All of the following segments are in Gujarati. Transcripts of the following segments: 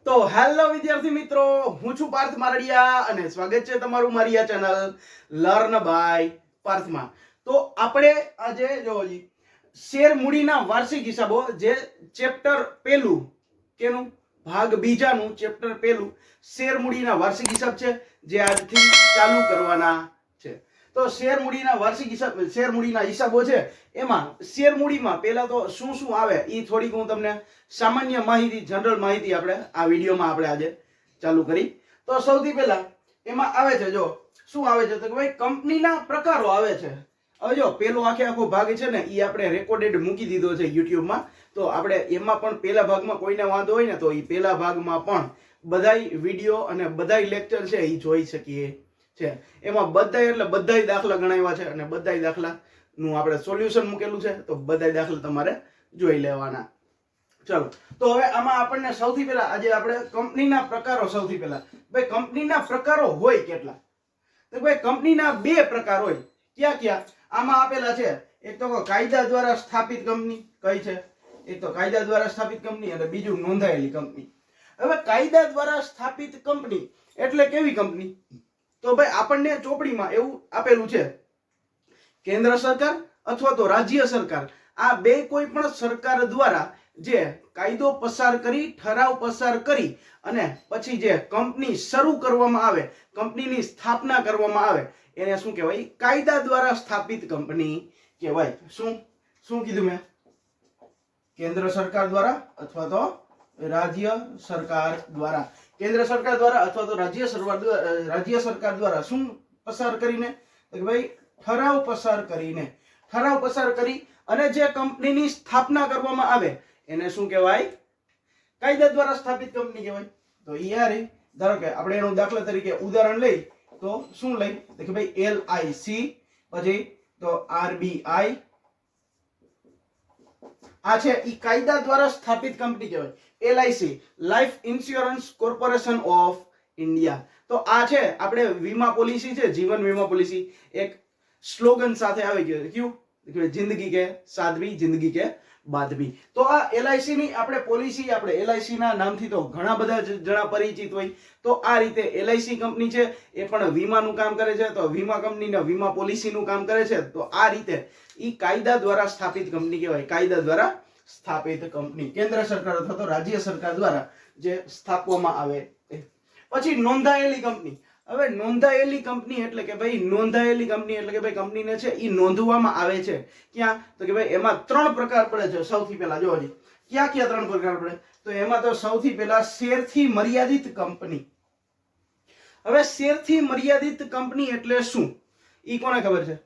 તો હેલો વિદ્યાર્થી મિત્રો, હું છું પાર્થ મારડિયા અને સ્વાગત છે તમારું મારી આ ચેનલ લર્ન બાય પાર્થમાં. તો આપણે આજે જો શેર મૂડીના વાર્ષિક હિસાબો જે ચેપ્ટર પહેલું કેનું ભાગ બીજાનું ચેપ્ટર પહેલું શેર મૂડીના વાર્ષિક હિસાબ છે જે આજથી ચાલુ કરવાના છે. તો શેર મૂડીના વાર્ષિક હિસાબ શેર મૂડીના હિસાબો છે એમાં શેર મૂડીમાં પહેલા તો શું શું આવે એ થોડીક હું તમને સામાન્ય માહિતી જનરલ માહિતી આપણે આ વિડીયોમાં આપણે આજે ચાલુ કરી. તો સૌથી પહેલા એમાં આવે છે જો શું આવે છે તો કે ભાઈ કંપનીના પ્રકારો આવે છે. હવે જો પેલો આખો ભાગ છે ને એ આપણે રેકોર્ડેડ મૂકી દીધો છે યુટ્યુબમાં. તો આપણે એમાં પણ પહેલા ભાગમાં કોઈને વાંધો હોય ને તો એ પહેલા ભાગમાં પણ બધાય વિડીયો અને બધાય લેક્ચર છે એ જોઈ શકીએ છે. એમાં બધાય એટલે બધાય દાખલા ગણાવ્યા છે અને બધાય દાખલાનું આપણે સોલ્યુશન મૂકેલું છે. તો બધાય દાખલા તમારે જોઈ લેવાના. ચલો, તો હવે આમાં આપણને સૌથી પહેલા આજે આપણે કંપનીના પ્રકારો સૌથી પહેલા ભાઈ કંપનીના પ્રકારો હોય કેટલા? તો ભાઈ કંપનીના બે પ્રકાર હોય. ક્યાં ક્યાં આમાં આપેલા છે? એક તો કાયદા દ્વારા સ્થાપિત કંપની કઈ છે, એક તો કાયદા દ્વારા સ્થાપિત કંપની અને બીજું નોંધાયેલી કંપની. હવે કાયદા દ્વારા સ્થાપિત કંપની એટલે કેવી કંપની? તો ભાઈ આપણને ચોપડીમાં એવું આપેલું છે કેન્દ્ર સરકાર અથવા તો રાજ્ય સરકાર, આ બે કોઈ પણ સરકાર દ્વારા જે કાયદો પસાર કરી ઠરાવ પસાર કરી અને પછી જે કંપની શરૂ કરવામાં આવે, કંપનીની સ્થાપના કરવામાં આવે એને શું કહેવાય? કાયદા દ્વારા સ્થાપિત કંપની કહેવાય. શું શું કીધું મેં? કેન્દ્ર સરકાર દ્વારા અથવા તો રાજ્ય સરકાર દ્વારા. કેન્દ્ર સરકાર દ્વારા અથવા તો રાજ્ય સરકાર દ્વારા શું પસાર કરીને? તો કે ભાઈ ઠરાવ પસાર કરીને, ઠરાવ પસાર કરી અને જે કંપનીની સ્થાપના કરવામાં આવે એને શું કહેવાય? કાયદા દ્વારા સ્થાપિત કંપની કહેવાય. તો યાર ધારો કે આપણે એનું દાખલા તરીકે ઉદાહરણ લઈ તો શું લઈ? તો કે ભાઈ LIC, પછી તો RBI, આ છે ઈ કાયદા દ્વારા સ્થાપિત કંપની કહેવાય. LIC life insurance corporation of India. તો આ છે આપણે વીમા પોલિસી છે, જીવન વીમા પોલિસી. એક સ્લોગન સાથે આવી ગયો ક્યું? જિંદગી કે સાદવી, જિંદગી કે બાદવી. તો આ LIC ની આપણે પોલિસી, આપણે LIC ના નામથી તો ઘણા બધા જણા પરિચિત હોય. તો આ રીતે LIC કંપની છે એ પણ વીમાનું કામ કરે છે. તો વીમા કંપનીના વીમા પોલિસીનું કામ કરે છે. તો આ રીતે ઈ કાયદા દ્વારા સ્થાપિત કંપની કહેવાય. કાયદા દ્વારા સ્થાપિત કંપની કેન્દ્ર સરકાર અથવા તો રાજ્ય સરકાર દ્વારા જે સ્થાપવામાં આવે. પછી નોંધાયેલી કંપની. હવે નોંધાયેલી કંપની એટલે કે ભાઈ નોંધાયેલી કંપની એટલે કે ભાઈ કંપનીને છે એ નોંધવામાં આવે છે. ક્યાં? તો કે ભાઈ એમાં ત્રણ પ્રકાર પડે છે. સૌથી પહેલા જો હજી ક્યાં ક્યાં ત્રણ પ્રકાર પડે? તો એમાં તો સૌથી પહેલા શેરથી મર્યાદિત કંપની. હવે શેરથી મર્યાદિત કંપની એટલે શું? ઈ કોને ખબર છે?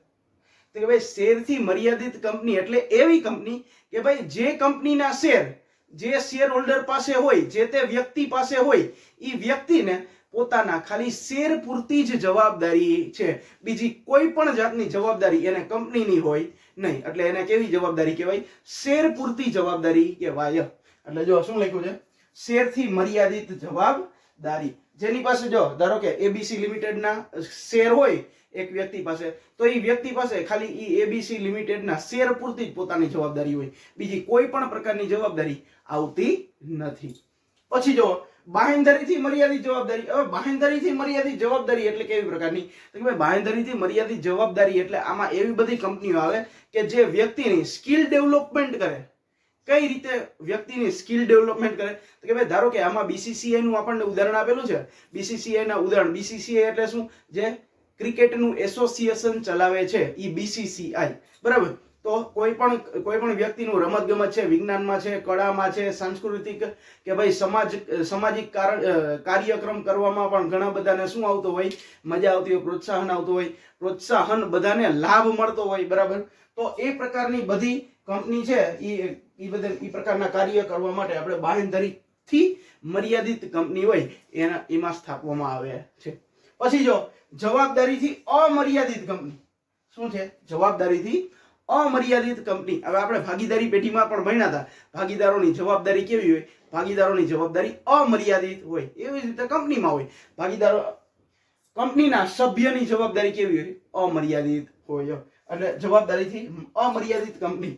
તો કે ભાઈ શેરથી મર્યાદિત કંપની એટલે એવી કંપની કે ભાઈ જે કંપનીના શેર જે શેર હોલ્ડર પાસે હોય, જે તે વ્યક્તિ પાસે હોય, ઈ વ્યક્તિને પોતાના ખાલી શેર પૂરતી જ જવાબદારી છે. બીજી કોઈ પણ જાતની જવાબદારી એને કંપનીની હોય નહીં. એટલે એને કેવી જવાબદારી કહેવાય? શેર પૂરતી જવાબદારી કહેવાય. એટલે જો શું લખ્યું છે? શેરથી મર્યાદિત જવાબદારી. જેની પાસે જો ધારો કે ABC લિમિટેડ ના શેર હોય એક વ્યક્તિ પાસે, તો એ વ્યક્તિ પાસે ખાલી ઈ ABC લિમિટેડ ના શેર પૂરતી જ પોતાની જવાબદારી હોય. બીજી કોઈ પણ પ્રકારની જવાબદારી આવતી નથી. પછી જો બાહેંધરીથી મર્યાદિત જવાબદારી. હવે બાહેંધરીથી મર્યાદિત જવાબદારી એટલે કેવી પ્રકારની? તો કે ભાઈ બાહેંધરીથી મર્યાદિત જવાબદારી એટલે આમાં એવી બધી કંપનીઓ આવે કે જે વ્યક્તિની સ્કિલ ડેવલપમેન્ટ કરે. કઈ રીતે વ્યક્તિની સ્કિલ ડેવલપમેન્ટ કરે? તો કે ભાઈ ધારો કે આમાં BCCI નું આપણને ઉદાહરણ આપેલું છે. BCCI ના ઉદાહરણ. BCCI એટલે શું? જે ક્રિકેટનું એસોસિએશન ચલાવે છે ઈ BCCI, બરાબર. તો કોઈ પણ વ્યક્તિનું રમતગમત છે, વિજ્ઞાનમાં છે, કળામાં છે, સાંસ્કૃતિક કે ભાઈ સામાજિક કાર્યક્રમ કરવામાં પણ ઘણા બધાને શું આવતો હોય? મજા આવતી હોય, પ્રોત્સાહન આવતું હોય, પ્રોત્સાહન બધાને લાભ મળતો હોય, બરાબર. તો એ પ્રકારની બધી કંપની છે ઈ પ્રકારના કાર્ય કરવા માટે આપણે બાહેંધરીથી મર્યાદિત કંપની હોય એમાં સ્થાપવામાં આવે છે. પછી જો જવાબદારીથી અમર્યાદિત કંપની. શું છે? જવાબદારીથી અમર્યાદિત કંપની. હવે આપણે ભાગીદારી પેઢીમાં પણ ભણ્યા હતા. ભાગીદારોની જવાબદારી કેવી હોય? ભાગીદારોની જવાબદારી અમર્યાદિત હોય. એવી રીતે કંપનીમાં હોય. ભાગીદારો કંપનીના સભ્યની જવાબદારી કેવી હોય? અમર્યાદિત હોય. એટલે જવાબદારીથી અમર્યાદિત કંપની.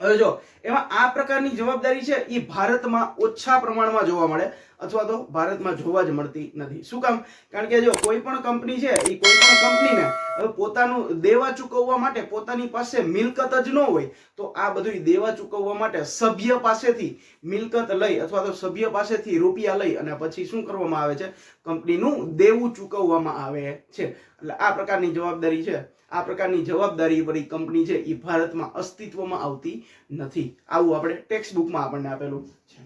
હવે જો એમાં આ પ્રકારની જવાબદારી છે એ ભારતમાં ઓછા પ્રમાણમાં જોવા મળે અથવા તો ભારતમાં જોવા જ મળતી નથી. શું કામ? કારણ કે જો કોઈ પણ કંપની છે એ કોઈ પણ કંપનીને હવે પોતાનું દેવા ચૂકવવા માટે પોતાની પાસે મિલકત જ ન હોય તો આ બધું દેવા ચૂકવવા માટે સભ્ય પાસેથી મિલકત લઈ અથવા તો સભ્ય પાસેથી રૂપિયા લઈ અને પછી શું કરવામાં આવે છે? કંપનીનું દેવું ચૂકવવામાં આવે છે. એટલે આ પ્રકારની જવાબદારી છે, આ પ્રકારની જવાબદારી વાળી કંપની છે એ ભારતમાં અસ્તિત્વમાં આવતી નથી. આવું આપણે ટેક્સ્ટ બુકમાં આપણને આપેલું છે.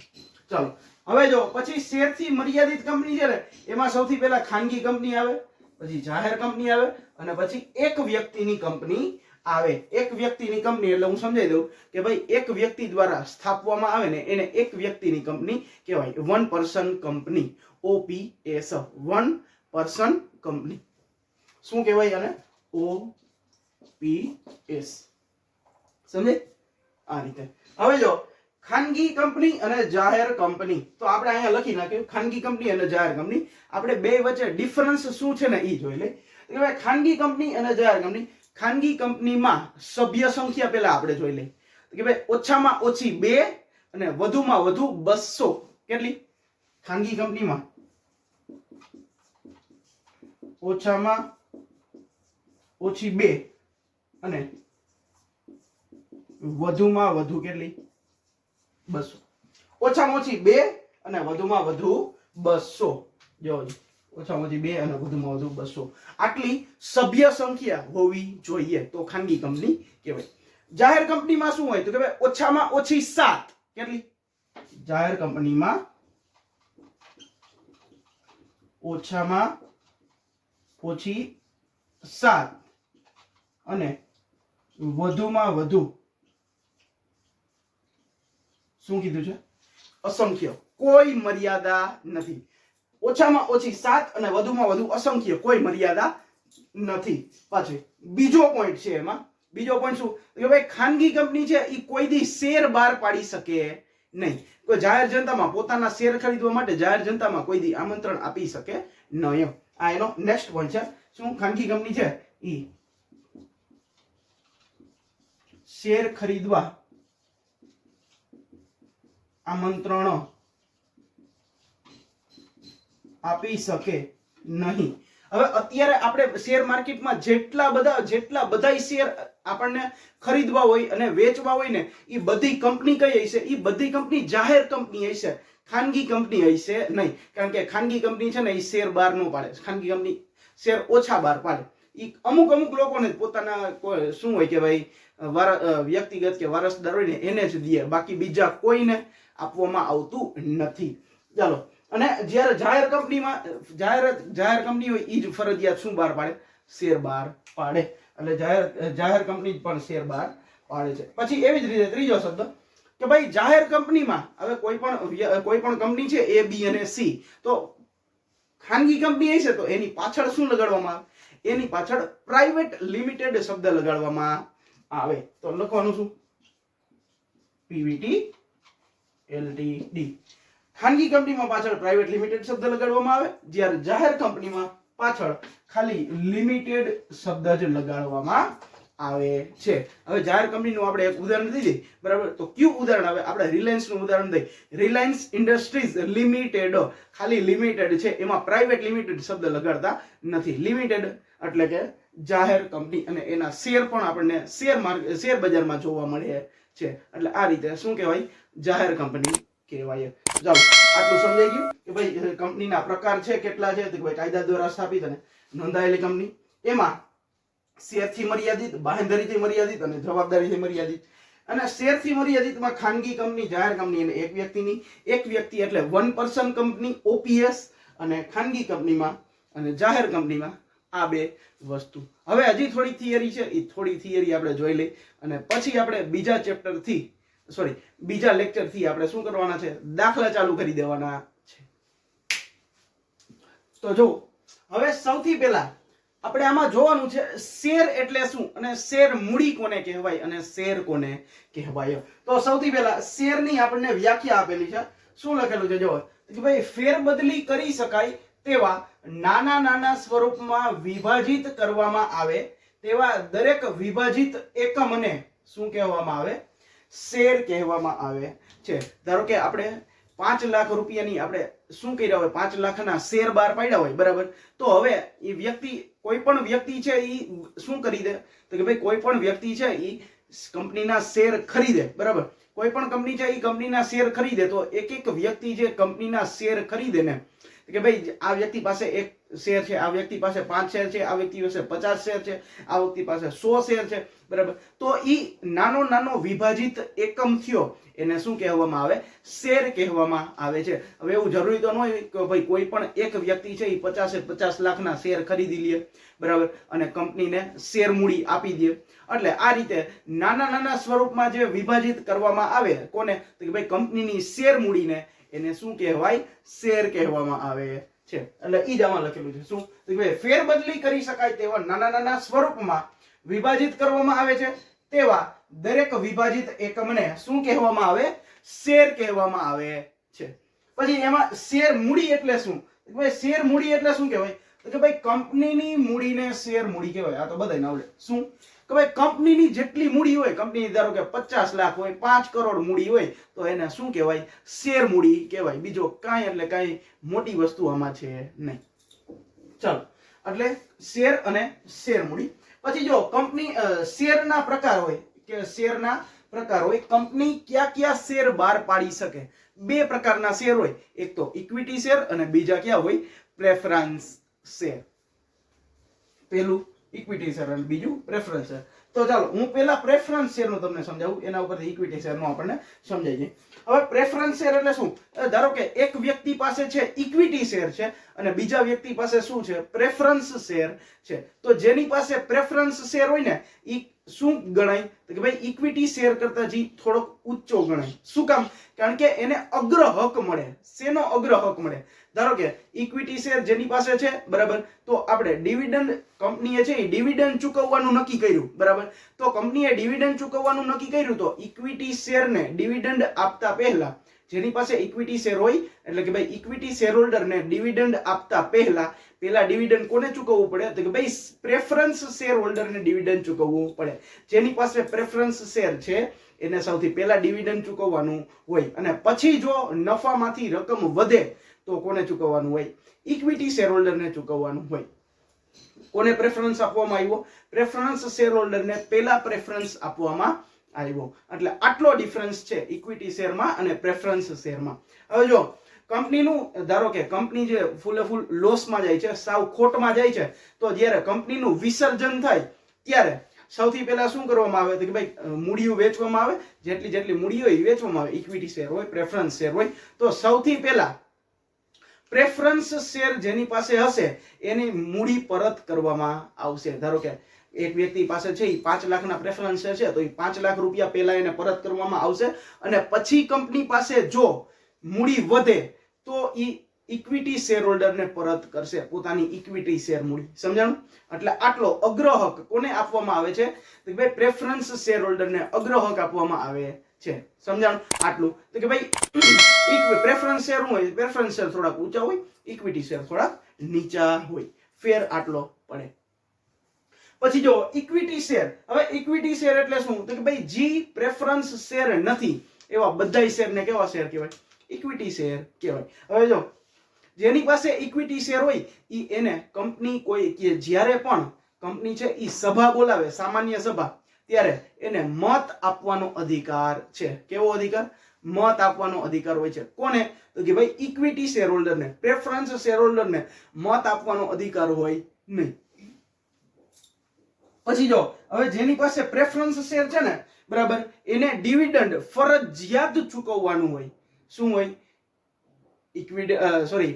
ચાલો હવે જો પછી શેરથી મર્યાદિત કંપની છે ને એમાં સૌથી પહેલા ખાનગી કંપની આવે, પછી જાહેર કંપની આવે અને પછી એક વ્યક્તિની કંપની આવે. એક વ્યક્તિની કંપની એટલે હું સમજાવી દઉં કે ભાઈ એક વ્યક્તિ દ્વારા સ્થાપવામાં આવે ને એને એક વ્યક્તિની કંપની કહેવાય. One person company, OPS, one person company. શું કહેવાય આને? OPS. સમજે? આ રીતે. હવે જો ખાનગી કંપની અને જાહેર કંપની, તો આપણે અહીંયા લખી નાખ્યું ખાનગી કંપની અને જાહેર કંપની. આપણે બે વચ્ચે ડિફરન્સ શું છે ને એ જોઈ લે. એટલે ખાનગી કંપની અને જાહેર કંપની, ખાનગી કંપનીમાં સભ્ય સંખ્યા પહેલા આપણે જોઈ લઈએ કે ભાઈ ઓછામાં ઓછી 2 અને વધુમાં વધુ 200. કેટલી? ખાનગી કંપનીમાં ઓછામાં ઓછી 2 અને વધુમાં વધુ કેટલી? 200. ઓછામાં ઓછી 2 અને વધુમાં વધુ 200. જો ઓછામાં ઓછી 2 અને વધુમાં વધુ 200 આટલી સભ્ય સંખ્યા હોવી જોઈએ તો ખાનગી કંપની કહેવાય. જાહેર કંપનીમાં શું હોય તો કે ભાઈ ઓછામાં ઓછી 7. કેટલી? જાહેર કંપનીમાં ઓછામાં ઓછી 7 અને વધુમાં વધુ શું કીધું છે? અસંખ્ય. કોઈ મર્યાદા નથી. ઓછામાં ઓછી 7 અને વધુમાં વધુ અસંખ્ય, કોઈ મર્યાદા નથી. પાછળ બીજો પોઈન્ટ છે, એમાં બીજો પોઈન્ટ શું કે ભાઈ ખાનગી કંપની છે એ કોઈ દી શેર બહાર પાડી શકે નહીં. કોઈ જાહેર જનતામાં પોતાના શેર ખરીદવા માટે જાહેર જનતામાં કોઈ દી આમંત્રણ આપી શકે નહીં. આ એનો નેક્સ્ટ પોઈન્ટ છે. શું? ખાનગી કંપની છે એ શેર ખરીદવા આમંત્રણ આપી શકે નહીં. હવે અત્યારે આપણે શેર માર્કેટમાં જેટલા બધા શેર આપણને ખરીદવા હોય અને વેચવા હોય ને એ બધી કંપની કઈ હશે? એ બધી કંપની જાહેર કંપની હશે, ખાનગી કંપની હશે નહીં. કારણ કે ખાનગી કંપની છે ને એ શેર બહાર ન પાડે. ખાનગી કંપની શેર ઓછા બહાર પાડે. એ અમુક લોકોને પોતાના શું હોય કે ભાઈ વ્યક્તિગત કે વારસદાર હોય ને એને જ દે, બાકી બીજા કોઈને આપવામાં આવતું નથી. ચાલો, અને જ્યારે જાહેર કંપનીમાં જાહેર કંપની હોય એ જ ફરજિયાત શું બહાર પાડે? શેર બહાર પાડે. એટલે જાહેર કંપની પણ શેર બહાર પાડે છે. પછી એવી જ રીતે ત્રીજો શબ્દ કે ભાઈ જાહેર કંપનીમાં હવે કોઈ પણ કંપની છે A, B અને C, તો ખાનગી કંપની હશે તો એની પાછળ શું લગાડવામાં આવે? એની પાછળ પ્રાઇવેટ લિમિટેડ શબ્દ લગાડવામાં આવે. તો લખવાનું શું? PVT LTD. ખાનગી કંપનીમાં પાછળ પ્રાઇવેટ લિમિટેડ શબ્દ લગાડવામાં આવે, જ્યારે જાહેર કંપનીમાં પાછળ ખાલી લિમિટેડ શબ્દ જ લગાડવામાં આવે છે. હવે જાહેર કંપનીનું આપણે એક ઉદાહરણ દીધી, બરાબર? તો કયું ઉદાહરણ આવે? આપણે રિલાયન્સનું ઉદાહરણ દઈએ. રિલાયન્સ ઇન્ડસ્ટ્રીઝ લિમિટેડ, ખાલી લિમિટેડ છે, એમાં પ્રાઇવેટ લિમિટેડ શબ્દ લગાડતા નથી. લિમિટેડ એટલે કે જાહેર કંપની અને એના શેર પણ આપણને શેર બજારમાં જોવા મળે છે. એટલે આ રીતે શું કહેવાય? જાહેર કંપની કહેવાય. ચાલો, આટલું સમજાઈ ગયું કે ભાઈ કંપનીના પ્રકાર છે કેટલા છે? તો ભાઈ કાયદા દ્વારા સ્થાપિત અને નોંધાયેલી કંપની, એમાં શેરથી મર્યાદિત, બાંહેધરીથી મર્યાદિત અને જવાબદારીથી મર્યાદિત. અને શેરથી મર્યાદિતમાં ખાનગી કંપની, જાહેર કંપની અને એક વ્યક્તિ એટલે વન પર્સન કંપની OPS, અને ખાનગી કંપનીમાં અને જાહેર કંપનીમાં આ બે વસ્તુ. હવે હજી થોડી થિયરી છે, એ થોડી થિયરી આપણે જોઈ લઈ અને પછી આપણે બીજા લેક્ચર થી આપણે શું કરવાના છે? દાખલા ચાલુ કરી દેવાના છે. તો જો હવે સૌથી પહેલા આપણે આમાં જોવાનું છે શેર એટલે શું અને શેર મૂડી કોને કહેવાય અને શેર કોને કહેવાય. તો સૌથી પહેલા શેરની આપણને વ્યાખ્યા આપેલી છે. શું લખેલું છે? જો કે ભાઈ ફેરબદલી કરી શકાય તેવા નાના સ્વરૂપમાં વિભાજિત કરવામાં આવે તેવા દરેક વિભાજિત એકમને શું કહેવામાં આવે? શેર કહેવામાં આવે છે. ધારો કે આપણે 5 લાખ રૂપિયાની આપણે શું કર્યા હોય, 5 લાખના શેર બહાર પાડ્યા હોય, બરાબર. તો હવે એ વ્યક્તિ, કોઈ પણ વ્યક્તિ છે એ શું કરી દે, તો કે ભાઈ કોઈ પણ વ્યક્તિ છે એ કંપનીના શેર ખરીદે, બરાબર. કોઈ પણ કંપની છે એ કંપનીના શેર ખરીદે, તો એક એક વ્યક્તિ જે કંપનીના શેર ખરીદે ને, કે ભાઈ આ વ્યક્તિ પાસે 1 શેર છે, આ વ્યક્તિ પાસે 5 શેર છે, આ વ્યક્તિ પાસે 50 શેર છે, આ વ્યક્તિ પાસે 100 શેર છે, બરાબર. તો ઈ નાનો નાનો વિભાજિત એકમ થયો, એને શું કહેવામાં આવે, શેર કહેવામાં આવે છે. હવે એવું જરૂરી તો ન હોય કે ભાઈ કોઈ પણ એક વ્યક્તિ છે એ 50 લાખના શેર ખરીદી લે, બરાબર, અને કંપનીને શેર મૂડી આપી દે. એટલે આ રીતે નાના નાના સ્વરૂપમાં જે વિભાજિત કરવામાં આવે, કોને, તો કે ભાઈ કંપનીની શેર મૂડીને, એને શું કહેવાય, શેર કહેવામાં આવે છે. એટલે ઈ જ આમાં લખેલું છે. શું, તો કે ભાઈ ફેરબદલી કરી શકાય તેવા નાના નાના સ્વરૂપમાં વિભાજિત કરવામાં આવે છે, તેવા દરેક વિભાજિત એકમને શું કહેવામાં આવે, શેર કહેવામાં આવે છે. પછી એમાં શેર મૂડી એટલે શું, ભાઈ શેર મૂડી એટલે શું કહેવાય, તો કે ભાઈ કંપનીની મૂડીને શેર મૂડી કહેવાય. આ તો બધાને આવડે. શું, કે ભાઈ કંપનીની જેટલી મૂડી હોય, કંપની ધારો કે 50 લાખ હોય, 5 કરોડ મૂડી હોય, તો એને શું કહેવાય, શેર મૂડી કહેવાય. બીજો કાંઈ એટલે કાંઈ મોટી વસ્તુ આમાં છે નહીં. ચાલો, એટલે શેર અને શેર મૂડી. પછી જો કંપની શેરના પ્રકાર હોય, કે શેરના પ્રકાર હોય, કંપની કયા કયા શેર બહાર પાડી શકે. 2 પ્રકારના શેર હોય, એક તો ઇક્વિટી શેર અને બીજા કયા હોય, પ્રેફરન્સ શેર. પહેલું ઇક્વિટી શેર અને બીજું પ્રેફરન્સ શેર. તો ચાલો હું પહેલા પ્રેફરન્સ શેર નું તમને સમજાવું, એના ઉપરથી ઇક્વિટી શેર નું આપણને સમજાઈ જાય. હવે પ્રેફરન્સ શેર એટલે શું, ધારો કે એક વ્યક્તિ પાસે છે ઇક્વિટી શેર છે અને બીજા વ્યક્તિ પાસે શું છે, પ્રેફરન્સ શેર છે. તો જેની પાસે પ્રેફરન્સ શેર હોય ને, ઈ શું ગણાય, તો કે ભાઈ ઇક્વિટી શેર કરતા જી થોડોક ઊંચો ગણાય. શું કામ, કારણ કે એને અગ્ર હક મળે. શેનો અગ્ર હક મળે, ધારો કે ઇક્વિટી શેર જેની પાસે છે, બરાબર, તો આપણે ડિવિડન્ડ, કંપનીએ છે એ ડિવિડન્ડ ચૂકવવાનું નક્કી કર્યું, બરાબર. તો કંપનીએ ડિવિડન્ડ ચૂકવવાનું નક્કી કર્યું, તો ઇક્વિટી શેરને ડિવિડન્ડ આપતા પહેલા, જેની પાસે ઇક્વિટી શેર હોય, એટલે કે ભાઈ ઇક્વિટી શેર હોલ્ડરને ડિવિડન્ડ આપતા પહેલા ડિવિડન્ડ કોને ચૂકવવું પડે, તો કે ભાઈ પ્રેફરન્સ શેર હોલ્ડરને ડિવિડન્ડ ચૂકવવું પડે. જેની પાસે પ્રેફરન્સ શેર છે એને સૌથી પહેલા ડિવિડન્ડ ચૂકવવાનું હોય, અને પછી જો નફામાંથી રકમ વધે તો કોને ચૂકવવાનું હોય, ઇક્વિટી શેર હોલ્ડરને ચૂકવવાનું હોય. કોને પ્રેફરન્સ આપવામાં આવ્યો, પ્રેફરન્સ શેર હોલ્ડરને પહેલા પ્રેફરન્સ આપવામાં આવ્યો. એટલે આટલો ડિફરન્સ છે ઇક્વિટી શેરમાં અને પ્રેફરન્સ શેરમાં. હવે જો કંપનીનું, ધારો કે કંપની જે ફૂલે ફૂલ લોસમાં જાય છે, સાવ ખોટમાં જાય છે, તો જ્યારે કંપનીનું વિસર્જન થાય ત્યારે સૌથી પહેલા શું કરવામાં આવે, તો કે ભાઈ મૂડીઓ વેચવામાં આવે. જેટલી જેટલી મૂડી હોય એ વેચવામાં આવે. ઇક્વિટી શેર હોય, પ્રેફરન્સ શેર હોય, તો સૌથી પહેલા પ્રેફરન્સ શેર જેની પાસે હશે એની મૂડી પરત કરવામાં આવશે. ધારો કે એક વ્યક્તિ પાસે છે એ 5 લાખના પ્રેફરન્સ શેર છે, તો એ 5 લાખ રૂપિયા પહેલા એને પરત કરવામાં આવશે, અને પછી કંપની પાસે જો મૂડી વધે તો એ ઇક્વિટી શેર હોલ્ડરને પરત કરશે પોતાની ઇક્વિટી શેર મૂડી. સમજાણું? એટલે આટલો અગ્ર હક કોને આપવામાં આવે છે, તો કે ભાઈ પ્રેફરન્સ શેર હોલ્ડરને અગ્ર હક આપવામાં આવે છે. સમજાણું? આટલું. તો કે ભાઈ પ્રેફરન્સ શેર હોય, પ્રેફરન્સ શેર થોડાક ઊંચા હોય, ઇક્વિટી શેર થોડાક નીચા હોય. ફેર આટલો પડે. પછી જો ઇક્વિટી શેર, હવે ઇક્વિટી શેર એટલે શું, તો કે ભાઈ જી પ્રેફરન્સ શેર નથી એવા બધા શેરને કેવા શેર કહેવાય, ઇક્વિટી શેર કહેવાય. હવે જો જેની પાસે ઇક્વિટી શેર હોય ઈ એને કંપની કોઈ કે જ્યારે પણ કંપની છે ઈ સભા બોલાવે, સામાન્ય સભા, ત્યારે એને મત આપવાનો અધિકાર છે. કેવો અધિકાર? મત આપવાનો અધિકાર હોય છે. કોને? તો કે ભાઈ ઇક્વિટી શેર હોલ્ડરને. પ્રેફરન્સ શેર હોલ્ડરને મત આપવાનો અધિકાર હોય નહીં. પછી જો હવે જેની પાસે પ્રેફરન્સ શેર છે ને, બરાબર, એને ડિવિડન્ડ ફરજિયાત ચૂકવવાનું હોય. શું હોય?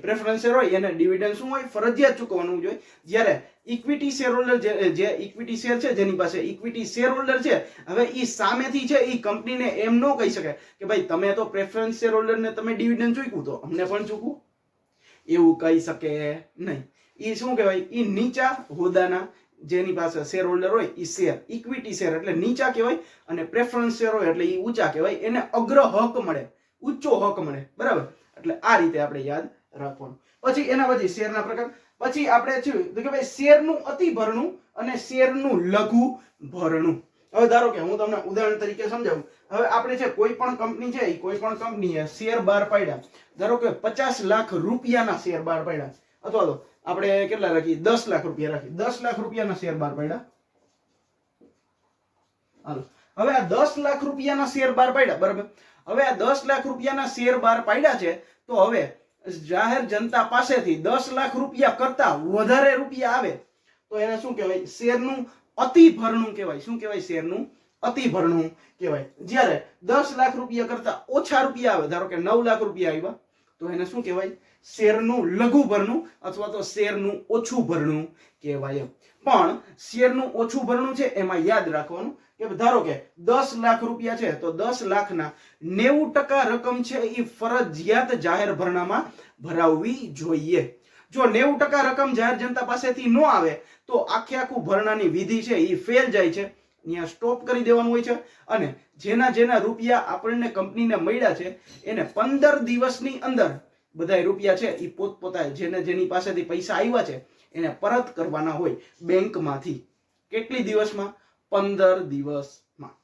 પ્રેફરન્સ શેર હોય એને ડિવિડન્ડ શું હોય? ફરજિયાત ચૂકવવાનું જોઈએ. જ્યારે ઇક્વિટી શેર હોલ્ડર જે ઇક્વિટી શેર છે, જેની પાસે ઇક્વિટી શેર હોલ્ડર છે, હવે ઈ સામેથી છે ઈ કંપનીને એમ ન કહી શકે કે ભાઈ તમે તો પ્રેફરન્સ શેર હોલ્ડરને તમે ડિવિડન્ડ ચૂકવું તો અમને પણ ચૂકવું, એવું કહી શકે નહીં. ઈ શું કહેવાય? ઈ નીચા હોદ્દાના જેની પાસે શેર હોલ્ડર હોય ઈ શેર, ઇક્વિટી શેર એટલે નીચા કહેવાય, અને પ્રેફરન્સ શેર હોય એટલે ઈ ઊંચા કહેવાય. એને અગ્ર હક મળે, ઊંચો હક મળે. બરાબર? એટલે આ રીતે આપણે યાદ રાખવાનું. પછી એના પછી શેરના પ્રકાર. પછી આપણે જોયું તો કે ભાઈ શેરનું અતિ ભરણું અને શેરનું લઘુ ભરણું. હવે ધારો કે હું તમને ઉદાહરણ તરીકે સમજાવું. હવે આપણે છે કોઈ પણ કંપની છે, કોઈ પણ કંપનીએ શેર બહાર પાડ્યા, ધારો કે 50 લાખ રૂપિયાના શેર બહાર પાડ્યા, અથવા તો આપણે કેટલા રાખીએ, 10 લાખ રૂપિયા રાખીએ, 10 લાખ રૂપિયાના શેર બહાર પાડ્યા. હાલો, હવે આ 10 લાખ રૂપિયાના શેર બહાર પાડ્યા, બરાબર. હવે આ 10 લાખ રૂપિયાના શેર બહાર પાડ્યા છે, તો હવે જાહેર જનતા પાસેથી 10 લાખ રૂપિયા કરતા વધારે રૂપિયા આવે તો એને શું કહેવાય, શેરનું અતિભરણું કહેવાય. શું કહેવાય, શેરનું અતિભરણું કહેવાય. જ્યારે 10 લાખ રૂપિયા કરતા ઓછા રૂપિયા આવે, ધારો કે 9 લાખ રૂપિયા આવ્યા, તો એને શું કહેવાય, શેરનું લઘુભરણું અથવા તો શેરનું ઓછું ભરણું કહેવાય. પણ શેરનું ઓછું ભરણું છે એમાં યાદ રાખવાનું કે ધારો કે 10 લાખ રૂપિયા છે, તો 10 લાખના 90% રકમ છે એ ફરજિયાત જાહેર ભરણામાં ભરાવવી જોઈએ. જો 90% રકમ જાહેર જનતા પાસેથી ન આવે તો આખું ભરણાની વિધિ છે એ ફેલ જાય છે, અહીંયા સ્ટોપ કરી દેવાનું હોય છે. અને જેના રૂપિયા આપણને કંપનીને મળ્યા છે એને 15 દિવસની અંદર બધા રૂપિયા છે એ પોતપોતા જેની પાસેથી પૈસા આવ્યા છે એને પરત કરવાના હોય બેંકમાંથી. કેટલી દિવસમાં? 15 દિવસમાં.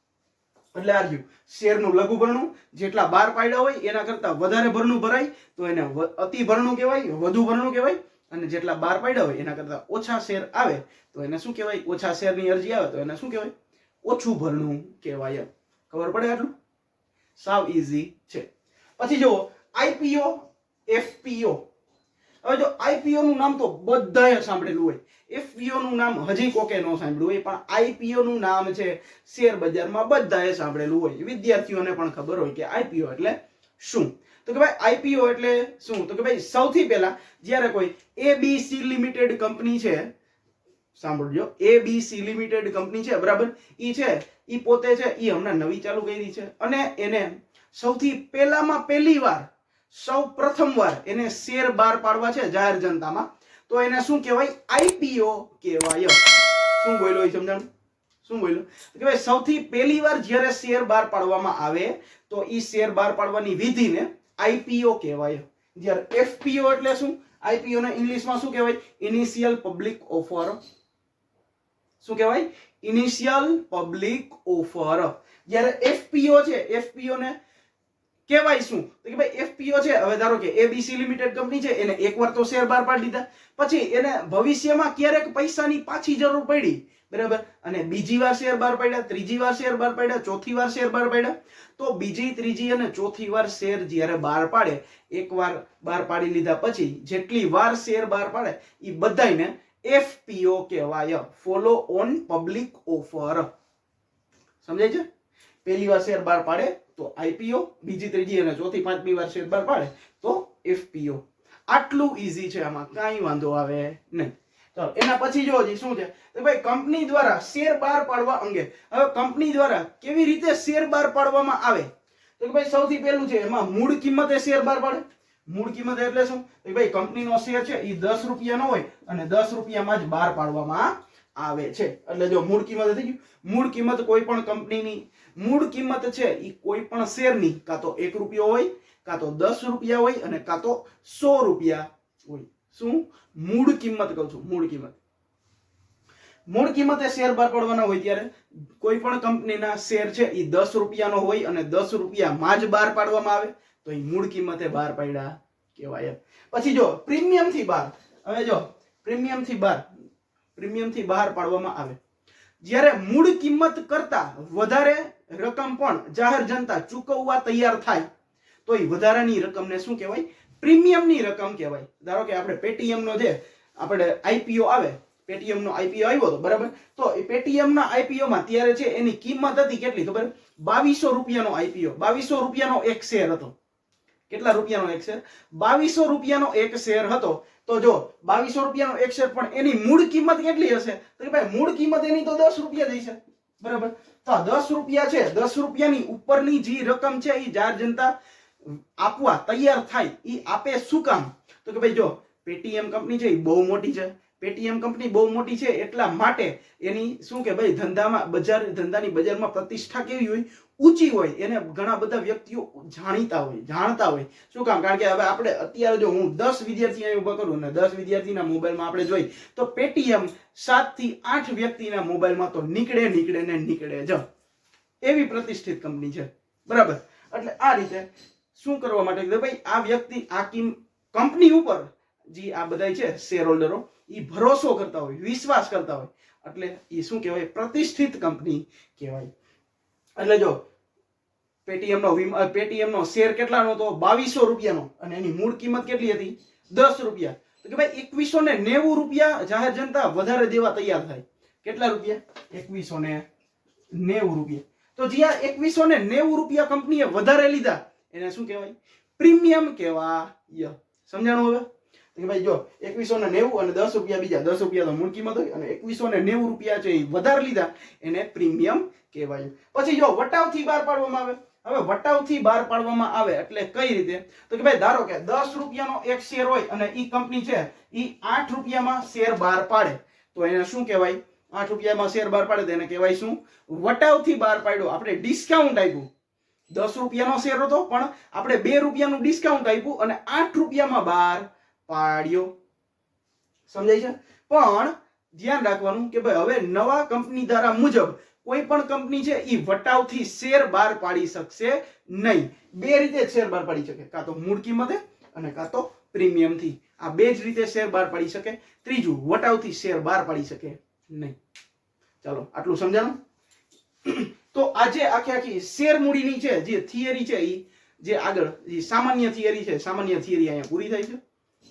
એટલે આ રહ્યું શેરનું લઘુ ભરણું. જેટલા બહાર પાડ્યા હોય એના કરતા વધારે ભરણું ભરાય તો એને અતિ ભરણું કહેવાય, વધુ ભરણું કહેવાય. અને જેટલા બહાર પાડ્યા હોય એના કરતા ઓછા શેર આવે તો એને શું કહેવાય, ઓછા શેરની અરજી આવે તો એને શું કહેવાય, ઓછું ભરણું કહેવાય. ખબર પડે આટલું? સાવ ઈઝી છે. પછી જો આઈપીઓ, એફપીઓ. હવે જો આઈપીઓ નું નામ તો બધાએ સાંભળેલું હોય, એફપીઓ નું નામ હજી કોકે ન સાંભળ્યું હોય, પણ આઈપીઓ નું નામ છે શેર બજારમાં બધાએ સાંભળેલું હોય. વિદ્યાર્થીઓને પણ ખબર હોય કે આઈપીઓ એટલે શું. તો કે ભાઈ આઈપીઓ એટલે શું? તો કે ભાઈ સૌથી પહેલા જ્યારે કોઈ એબીસી લિમિટેડ કંપની છે, સાંભળજો, એબીસી લિમિટેડ કંપની છે, બરાબર, ઈ છે ઈ પોતે છે ઈ હમણાં નવી ચાલુ કરી છે અને એને સૌથી પહેલામાં પહેલી વાર, સૌ પ્રથમ વાર એને શેર બહાર પાડવા છે જાહેર જનતામાં, તો એને શું કહેવાય, આઈપીઓ કહેવાય. શું બોલ્યો એ સમજાણ? શું બોલ્યો કે ભાઈ સૌથી પહેલી વાર જ્યારે શેર બહાર પાડવામાં આવે તો ઈ શેર બહાર પાડવાની વિધિને આઈપીઓ કહેવાય. જ્યારે એફપીઓ એટલે શું? આઈપીઓ ને ઇંગ્લિશમાં શું કહેવાય, ઇનિશિયલ પબ્લિક ઓફર. શું કહેવાય? Initial public offer. જ્યારે એફપીઓ છે, એફપીઓ ને કહેવાય શું? તો કે ભાઈ એફપીઓ છે, હવે ધારો કે એબીસી લિમિટેડ કંપની છે, એને એકવાર તો શેર બહાર પાડી દીધા, પછી એને ભવિષ્યમાં ક્યારેક પૈસાની પાછી જરૂર પડી, બરાબર, અને બીજી વાર શેર બહાર પાડ્યા, ત્રીજી વાર શેર બહાર પાડ્યા, ચોથી વાર શેર બહાર પાડ્યા, તો બીજી, ત્રીજી અને ચોથી વાર શેર જ્યારે બહાર પાડે, એકવાર બહાર પાડી લીધા પછી જેટલી વાર શેર બહાર પાડે એ બધાને એફપીઓ કહેવાય. Follow on public offer. સમજાય છે? પહેલી વાર શેર બહાર પાડે તો આઈપીઓ, બીજી, ત્રીજી અને ચોથી, પાંચમી વાર શેર બહાર પાડે તો એફપીઓ. આટલું ઈઝી છે, આમાં કાંઈ વાંધો આવે નહીં. ચાલો એના પછી જો હજી શું છે તો ભાઈ કંપની દ્વારા શેર બહાર પાડવા અંગે. હવે કંપની દ્વારા કેવી રીતે શેર બહાર પાડવામાં આવે તો કે ભાઈ સૌથી પહેલું છે એમાં મૂળ કિંમતે શેર બહાર પાડે. મૂળ કિંમત એટલે શું? તો ભાઈ કંપનીનો શેર છે એ 10 રૂપિયાનો હોય અને 10 રૂપિયામાં જ બહાર પાડવામાં આવે છે. એટલે જો મૂળ કિંમત થઈ ગયું. મૂળ કિંમત કોઈ પણ કંપનીની મૂળ કિંમત છે એ કોઈ પણ શેરની કાં તો 1 રૂપિયો હોય, કાં તો 10 રૂપિયા હોય અને કાં તો 100 રૂપિયા હોય. શું? મૂળ કિંમત કહું છું, મૂળ કિંમત. મૂળ કિંમતે શેર બહાર પાડવાના હોય ત્યારે કોઈ પણ કંપનીના શેર છે એ 10 રૂપિયાનો હોય અને 10 રૂપિયામાં જ બહાર પાડવામાં આવે તો એ મૂળ કિંમતે બહાર પાડ્યા કહેવાય. પછી જો પ્રીમિયમ થી બહાર. હવે જો પ્રીમિયમ થી બહાર પાડવામાં આવે જ્યારે મૂળ કિંમત કરતા વધારે રકમ પણ જાહેર જનતા ચૂકવવા તૈયાર થાય તો એ વધારાની રકમને શું કહેવાય? પ્રીમિયમની રકમ કહેવાય. ધારો કે આપણે પેટીએમ નો જે આપણે આઈપીઓ આવે, પેટીએમ નો આઈપીઓ આવ્યો હતો, બરાબર, તો એ પેટીએમ ના આઈપીઓ માં ત્યારે છે એની કિંમત હતી કેટલી ખબર? 2200 રૂપિયાનો આઈપીઓ. 2200 રૂપિયાનો એક શેર હતો. કેટલા રૂપિયાનો એક શેર? 2200 રૂપિયાનો એક શેર હતો. તો જો 2200 રૂપિયાનો એક શેર, પણ એની મૂળ કિંમત કેટલી હશે? તો કે ભાઈ મૂળ કિંમત એની તો 10 રૂપિયા જ હશે, બરાબર. તો 10 રૂપિયા છે, 10 રૂપિયાની ઉપરની જે રકમ છે એ જાહેર જનતા આપવા તૈયાર થાય. એ આપે શું કામ? તો કે ભાઈ જો પેટીએમ કંપની છે એ બહુ મોટી છે. પેટીએમ કંપની બહુ મોટી છે એટલા માટે એની શું કે ભાઈ ધંધાની બજારમાં પ્રતિષ્ઠા કેવી હોય? ઊંચી હોય એને ઘણા બધા વ્યક્તિઓ જાણતા હોય. શું કામ? કારણ કે હવે આપણે અત્યારે જો હું 10 વિદ્યાર્થી અહીં ઉભા કરું ને 10 વિદ્યાર્થીના મોબાઈલમાં આપણે જોઈ તો પેટીએમ 7 થી 8 વ્યક્તિના મોબાઈલમાં તો નીકળે જ. એવી પ્રતિષ્ઠિત કંપની છે. બરાબર. એટલે આ રીતે શું કરવા માટે કે ભાઈ આ વ્યક્તિ આ કંપની ઉપર જે આ બધા છે શેર હોલ્ડરો એ ભરોસો કરતા હોય, વિશ્વાસ કરતા હોય, એટલે એ શું કહેવાય? પ્રતિષ્ઠિત કંપની કહેવાય. એટલે જો પેટીએમ નો શેર કેટલાનો હતો? 2200 રૂપિયાનો, અને એની મૂળ કિંમત કેટલી હતી? 10 રૂપિયા. તો કે ભાઈ 2190 રૂપિયા જાહેર જનતા વધારે દેવા તૈયાર થાય. કેટલા રૂપિયા? 2190 રૂપિયા. તો જ્યાં 2190 રૂપિયા કંપનીએ વધારે લીધા એને શું કહેવાય? પ્રીમિયમ કહેવાય. સમજાણું હવે? કે ભાઈ જો 2190 અને 10 રૂપિયા બીજા, 10 રૂપિયા તો મૂળ કિંમત હોય, અને 2190 રૂપિયા છે એ વધારે લીધા એને પ્રીમિયમ કહેવાય. પછી જો વટાવથી બહાર પાડવામાં આવે. હવે વટાવથી બહાર પાડવામાં આવે એટલે કઈ રીતે? તો કે ભાઈ ધારો કે 10 રૂપિયાનો એક શેર હોય અને ઈ કંપની છે ઈ 8 રૂપિયામાં શેર બહાર પાડે તો એને શું કહેવાય? 8 રૂપિયામાં શેર બહાર પાડે તો એને કહેવાય શું? વટાવથી બહાર પાડ્યો. આપણે ડિસ્કાઉન્ટ આપ્યું. 10 રૂપિયાનો શેર હતો પણ આપણે 2 રૂપિયાનું ડિસ્કાઉન્ટ આપ્યું અને 8 રૂપિયામાં બહાર પાડ્યો. સમજાય છે? પણ ધ્યાન રાખવાનું કે ભાઈ હવે નવા કંપની ધારા મુજબ કોઈ પણ કંપની છે ઈ વટાવથી શેર બહાર પાડી શકશે નહીં. બે રીતે શેર બહાર પાડી શકે, કાં તો મૂળ કિંમતે અને કાં તો પ્રીમિયમ થી. આ બે જ રીતે શેર બહાર પાડી શકે. ત્રીજું, વટાવથી શેર બહાર પાડી શકે નહીં. ચાલો આટલું સમજાણું. તો આજે આખી શેર મૂડીની છે જે થિયરી છે ઈ જે આગળ જે સામાન્ય થિયરી છે, સામાન્ય થિયરી અહીંયા પૂરી થાય છે.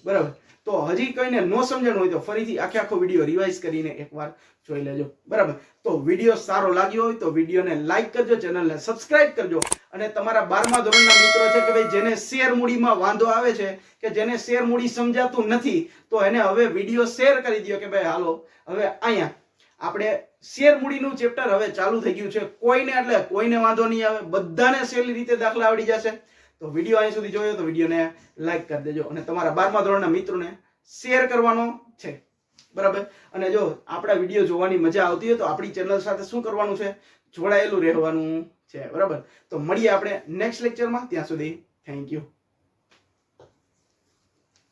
બરાબર. તો હજી કોઈને ન સમજણ હોય તો ફરીથી આખો વિડીયો રિવાઇઝ કરીને એકવાર જોઈ લેજો. બરાબર. તો વિડીયો સારો લાગ્યો હોય તો વિડીયોને લાઈક કરજો, ચેનલને સબસ્ક્રાઇબ કરજો, અને તમારા 12મા ધોરણના મિત્રો છે કે ભાઈ જેને શેર મૂડીમાં વાંધો આવે છે, કે જેને શેર મૂડી સમજાતું નથી, તો એને હવે વિડીયો શેર કરી દો કે ભાઈ હાલો હવે અહીંયા આપણે શેર મૂડીનું ચેપ્ટર હવે ચાલુ થઈ ગયું છે. કોઈને વાંધો નહીં આવે, બધાને સહેલી રીતે દાખલા આવડી જશે. તો વિડીયો અહીં સુધી જોયો તો વિડીયોને લાઈક કરી દેજો, અને તમારા 12મા ધોરણના મિત્રોને શેર કરવાનો છે. બરાબર. અને જો આપણા વિડીયો જોવાની મજા આવતી હોય તો આપણી ચેનલ સાથે શું કરવાનું છે? જોડાયેલું રહેવાનું છે. બરાબર. તો મળીએ આપણે નેક્સ્ટ લેક્ચરમાં. ત્યાં સુધી થેન્ક યુ.